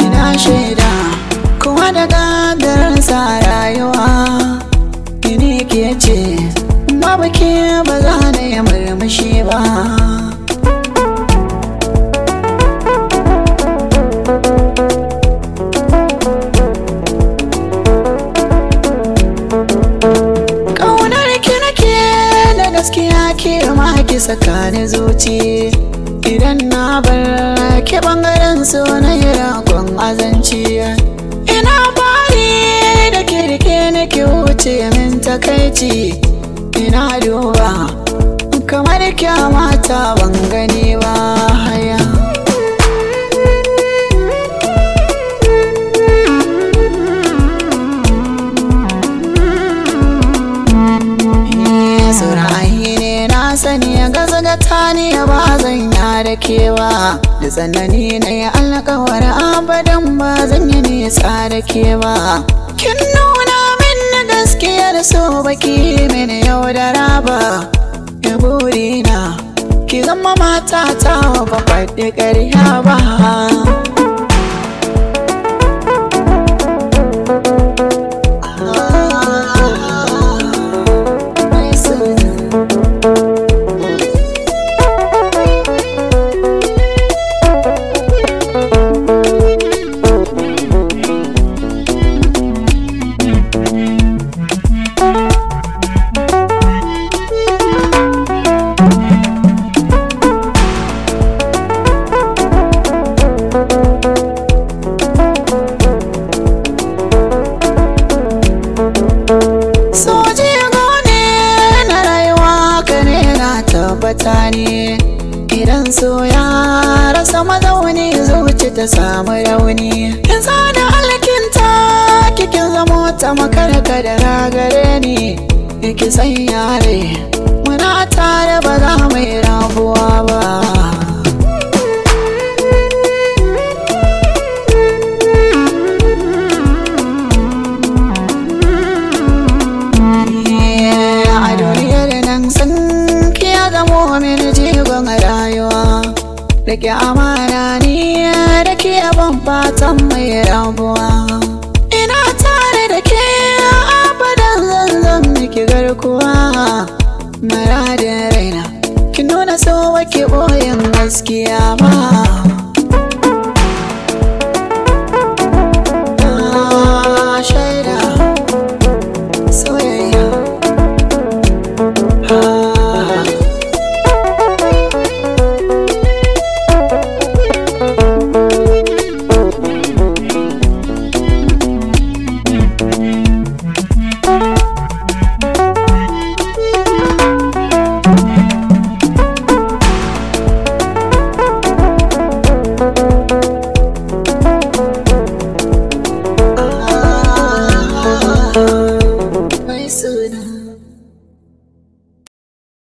Ina shaida kuma da gadarsa rayuwa ini ke ce babu ke ba za na yi murmushi ba. Gaskiya ke ma ki saka ni zuci idan na bar ki bangaren so na yi rakon azanci. Ina bari da kirke na ki wuce min takaici, ina duba kamar kyamata ban gani ba haya. Sani ya gazagata ni ba zan yada kewa da tsanani na yi alkawar abadan ba zan yi nisa da kewa. Kin nuna min na gaskiyar so baki mini yaudara ba, ya burina ki zama matata ba faɗi ƙarya ba. Idan so ya rasa mazauni zuci ta samu rauni, in zana alkinta kikin zamo ta makarka da ragare ni. Ki san yare muna tare ba za mu yi rabuwa ba. A duniyar nan sun zamo mini jigon rayuwa, da ke amana ni da ke ban fatan mai rabuwa.